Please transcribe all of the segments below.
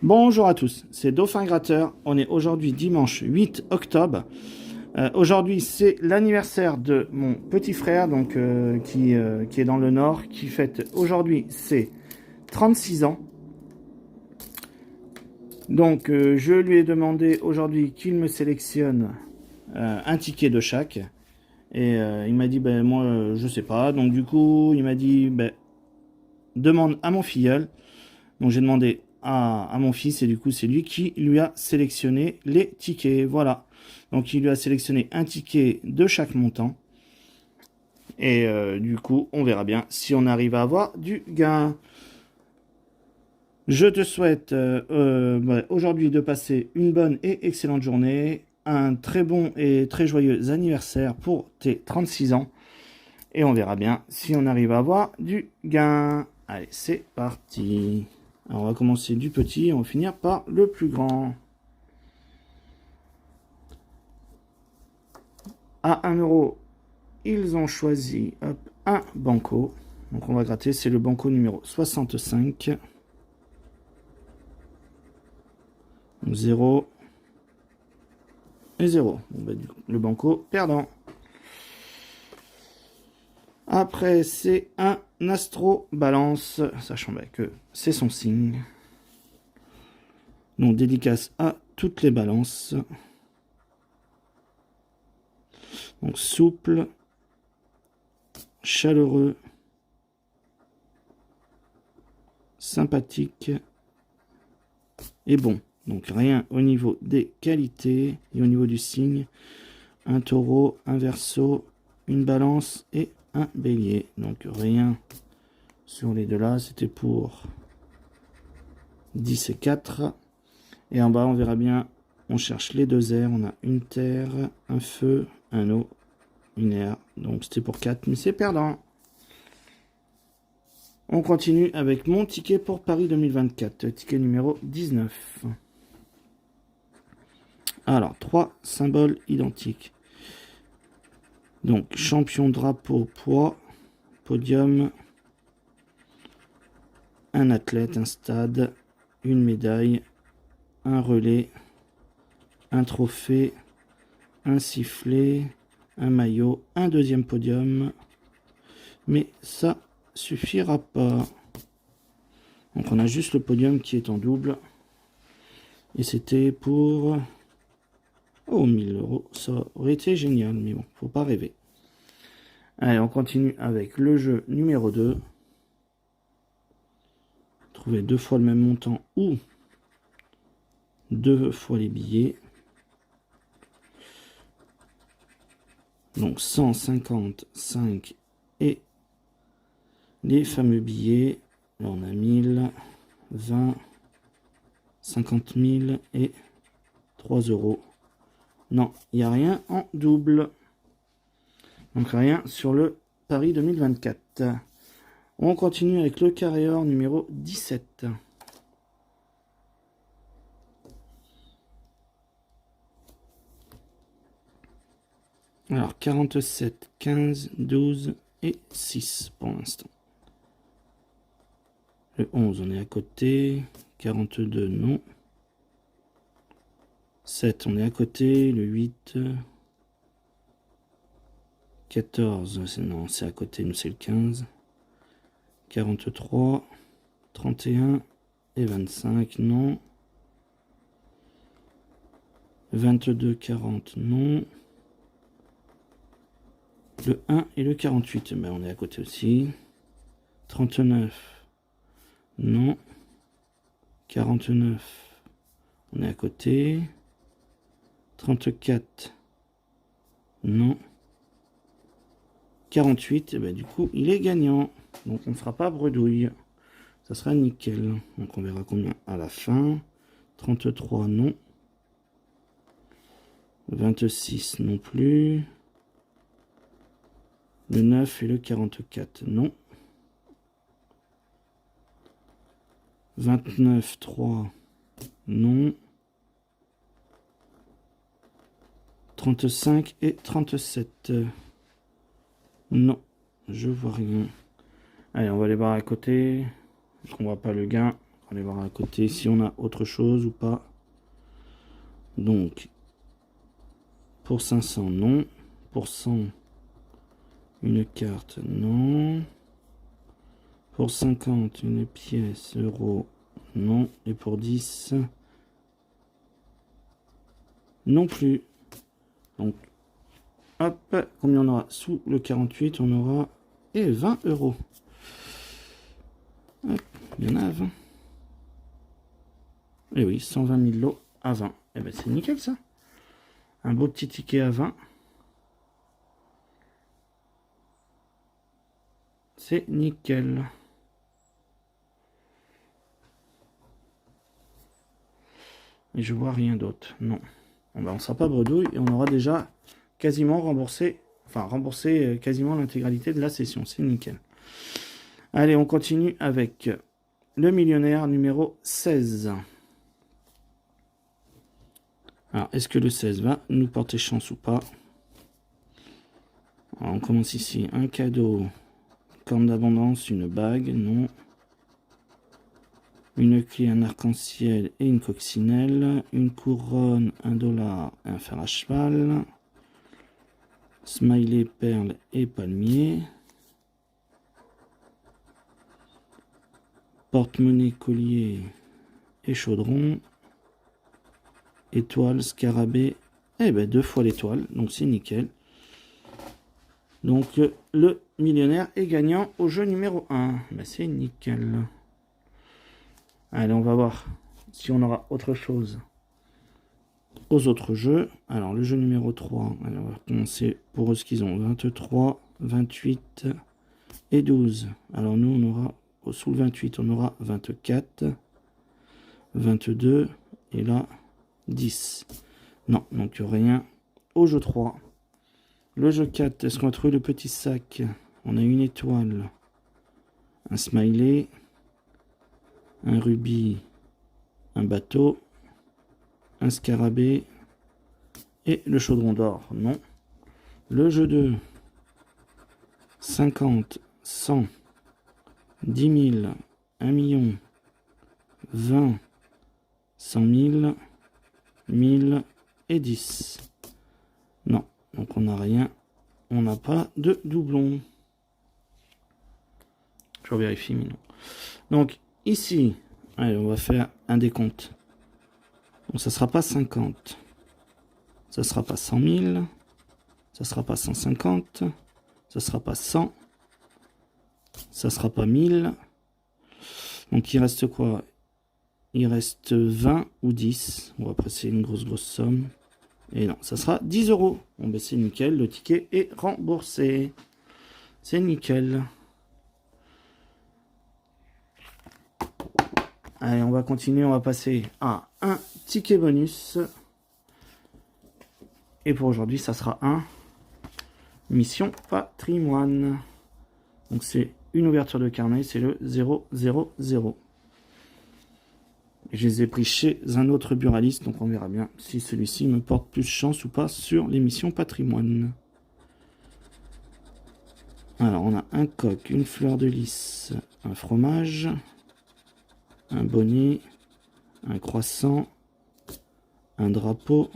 Bonjour à tous, c'est Dauphin Gratteur. On est aujourd'hui dimanche 8 octobre. Aujourd'hui, c'est l'anniversaire de mon petit frère qui est dans le Nord, qui fête aujourd'hui ses 36 ans. Donc, je lui ai demandé aujourd'hui qu'il me sélectionne un ticket de chaque. Et il m'a dit, ben moi, je sais pas. Donc, du coup, il m'a dit, ben, demande à mon filleul. Donc j'ai demandé à mon fils et du coup c'est lui qui lui a sélectionné les tickets. Voilà. Donc il lui a sélectionné un ticket de chaque montant. Et du coup on verra bien si on arrive à avoir du gain. Je te souhaite aujourd'hui de passer une bonne et excellente journée. Un très bon et très joyeux anniversaire pour tes 36 ans. Et on verra bien si on arrive à avoir du gain. Allez, c'est parti. Alors on va commencer du petit et on va finir par le plus grand. À 1 euro, ils ont choisi un banco. Donc on va gratter, c'est le banco numéro 65. 0 et 0. Bon, bah, le banco perdant. Après, c'est un Astro Balance, sachant que c'est son signe. Donc dédicace à toutes les balances. Donc souple, chaleureux, sympathique et bon. Donc rien au niveau des qualités et au niveau du signe. Un taureau, un verseau, une balance et un bélier. Donc rien sur les deux là. C'était pour 10 et 4. Et en bas, on verra bien. On cherche les deux airs. On a une terre, un feu, un eau, une air. Donc c'était pour 4, mais c'est perdant. On continue avec mon ticket pour Paris 2024. Ticket numéro 19. Alors, 3 symboles identiques. Donc, champion, drapeau, poids, podium, un athlète, un stade, une médaille, un relais, un trophée, un sifflet, un maillot, un deuxième podium. Mais ça suffira pas. Donc, on a juste le podium qui est en double. Et c'était pour... Oh, 1000 euros, ça aurait été génial, mais bon, faut pas rêver. Allez, on continue avec le jeu numéro 2. Trouver 2 fois le même montant ou 2 fois les billets. Donc 155 et les fameux billets. Là, on a 1000, 20, 50 000 et 3 euros. Non, il n'y a rien en double. Donc rien sur le Paris 2024. On continue avec le carré or numéro 17. Alors 47, 15, 12 et 6 pour l'instant. Le 11, on est à côté. 42, non. 7, on est à côté. Le 8... 14, non, c'est à côté, nous c'est le 15. 43, 31 et 25, non. 22, 40, non. Le 1 et le 48, ben on est à côté aussi. 39, non. 49, on est à côté. 34, non. 48, et ben du coup, il est gagnant. Donc, on ne fera pas bredouille. Ça sera nickel. Donc, on verra combien à la fin. 33, non. 26, non plus. Le 9 et le 44, non. 29, 3, non. 35 et 37. Non, je vois rien. Allez, on va aller voir à côté. On voit pas le gain. On va aller voir à côté si on a autre chose ou pas. Donc, pour 500, non. Pour 100, une carte, non. Pour 50, une pièce, euro, non. Et pour 10, non plus. Donc, hop, combien on aura sous le 48? On aura 20 euros. Hop, il y en a à 20. Et oui, 120 000 lots à 20. Et ben c'est nickel ça. Un beau petit ticket à 20. C'est nickel. Et je vois rien d'autre. Non. Bon, ben, on ne sera pas bredouille et on aura déjà quasiment remboursé. Enfin, remboursé quasiment l'intégralité de la session. C'est nickel. Allez, on continue avec le millionnaire numéro 16. Alors, est-ce que le 16 va nous porter chance ou pas? Alors, on commence ici. Un cadeau, corne d'abondance, une bague, non. Une clé, un arc-en-ciel et une coccinelle. Une couronne, $1, un fer à cheval. Smiley, perle et palmier. Porte-monnaie, collier et chaudron. Étoile, scarabée, et ben 2 fois l'étoile, donc c'est nickel. Donc le millionnaire est gagnant au jeu numéro 1. Ben, c'est nickel. Allez, on va voir si on aura autre chose aux autres jeux. Alors le jeu numéro 3, alors, on va commencer pour eux ce qu'ils ont. 23, 28 et 12. Alors nous on aura, sous le 28 on aura 24, 22 et là 10. Non, donc rien au jeu 3. Le jeu 4, est-ce qu'on va trouver le petit sac? On a une étoile, un smiley, un rubis, un bateau, un scarabée et le chaudron d'or. Non. Le jeu 2, 50, 100, 10 000, 1 million, 20, 100 000, 1000 et 10. Non, donc on n'a rien. On n'a pas de doublon. Je vérifie, mais non. Donc ici, allez, on va faire un décompte. Donc ça sera pas 50. Ça sera pas 100 000. Ça sera pas 150. Ça sera pas 100. Ça sera pas 1000. Donc il reste quoi? Il reste 20 ou 10. On va presser une grosse somme. Et non, ça sera 10 euros. Bon, ben c'est nickel. Le ticket est remboursé. C'est nickel. Allez, on va continuer. On va passer à un ticket bonus. Et pour aujourd'hui, ça sera un Mission Patrimoine. Donc c'est une ouverture de carnet. C'est le 000. Je les ai pris chez un autre buraliste, donc on verra bien si celui-ci me porte plus chance ou pas sur l'émission Patrimoine. Alors, on a un coq, une fleur de lys, un fromage, un bonnet, un croissant, un drapeau,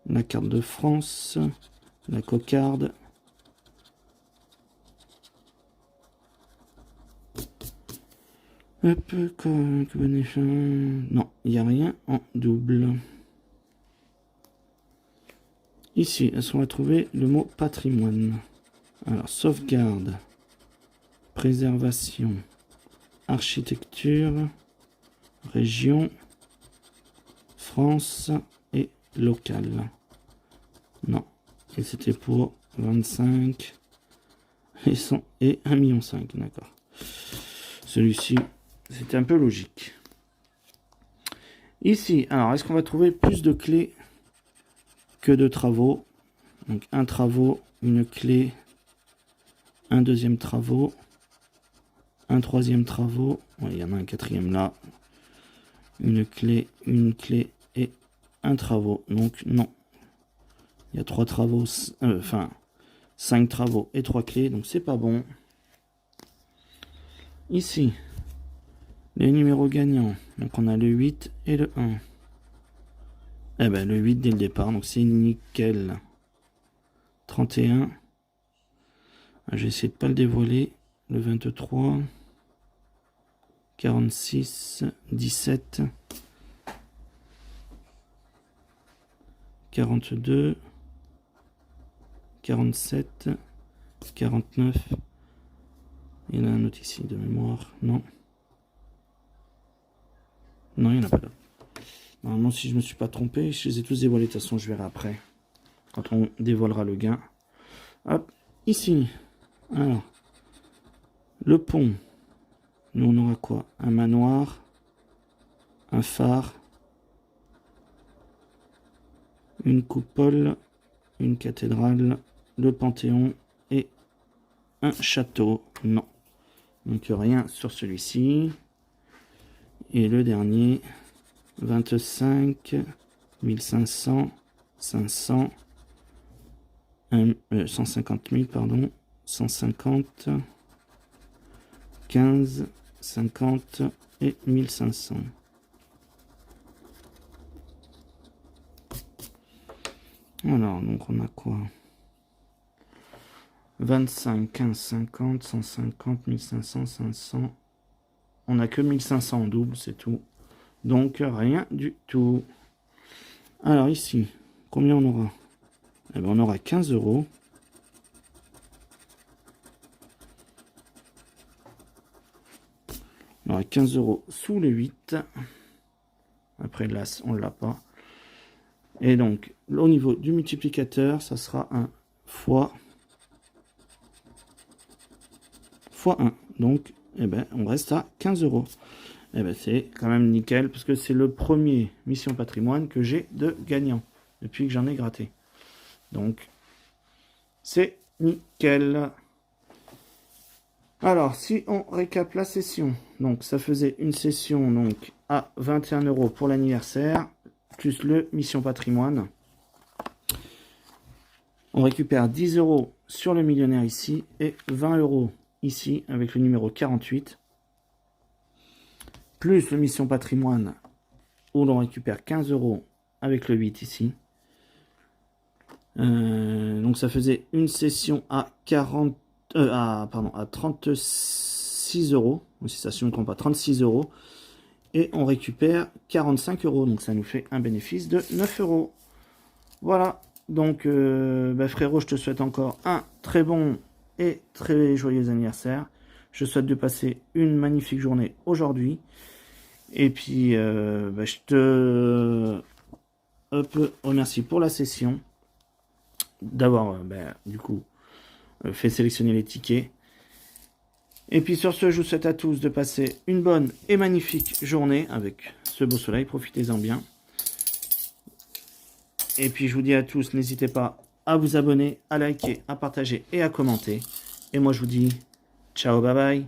la carte de France, la cocarde, hop, non, il n'y a rien en double. Ici, est-ce qu'on va trouver le mot patrimoine? Alors, sauvegarde, préservation, architecture, région, France et local. Non, et c'était pour 25 et 100 et 1,5 million, d'accord. Celui-ci, c'était un peu logique. Ici, alors, est-ce qu'on va trouver plus de clés que de travaux? Donc, un travaux, une clé, un deuxième travaux, un troisième travaux. Ouais, il y en a un quatrième là. Une clé et un travaux. Donc, non. Il y a 3 travaux, enfin, 5 travaux et 3 clés. Donc, c'est pas bon. Ici, Les numéros gagnants. Donc on a le 8 et le 1. Eh ben le 8 dès le départ, donc c'est nickel. 31. Je vais essayer de pas le dévoiler. Le 23. 46. 17. 42. 47. 49. Il y en a un autre ici de mémoire. Non. Non, il n'y en a pas d'autre. Normalement, si je ne me suis pas trompé, je les ai tous dévoilés. De toute façon, je verrai après. Quand on dévoilera le gain. Hop, ici. Alors, le pont. Nous, on aura quoi? Un manoir. Un phare. Une coupole. Une cathédrale. Le Panthéon. Et un château. Non. Donc, rien sur celui-ci. Et le dernier. 25, 1500, 500, 150 000, pardon, 150, 15, 50 et 1500. Alors, donc on a quoi? 25, 15, 50, 150, 1500, 500. On n'a que 1500 en double, c'est tout. Donc rien du tout. Alors ici, combien on aura? Eh bien, on aura 15 euros. On aura 15 euros sous le 8. Après l'as, on ne l'a pas. Et donc, au niveau du multiplicateur, ça sera un fois 1. Donc, eh ben, on reste à 15 euros. Eh ben, c'est quand même nickel, parce que c'est le premier Mission Patrimoine que j'ai de gagnant, depuis que j'en ai gratté. Donc, c'est nickel. Alors, si on récap la session, donc ça faisait une session donc à 21 euros pour l'anniversaire, plus le Mission Patrimoine. On récupère 10 euros sur le millionnaire ici, et 20 euros ici, avec le numéro 48. Plus le Mission Patrimoine, où l'on récupère 15 euros avec le 8 ici. Donc ça faisait une session à 36 euros. Si ça ne me trompe pas, 36 euros. Et on récupère 45 euros. Donc ça nous fait un bénéfice de 9 euros. Voilà. Donc frérot, je te souhaite encore un très bon et très joyeux anniversaire. Je souhaite de passer une magnifique journée aujourd'hui. Et puis, je te remercie pour la session. D'avoir, du coup, fait sélectionner les tickets. Et puis sur ce, je vous souhaite à tous de passer une bonne et magnifique journée avec ce beau soleil. Profitez-en bien. Et puis je vous dis à tous, n'hésitez pas à vous abonner, à liker, à partager et à commenter. Et moi je vous dis ciao, bye bye.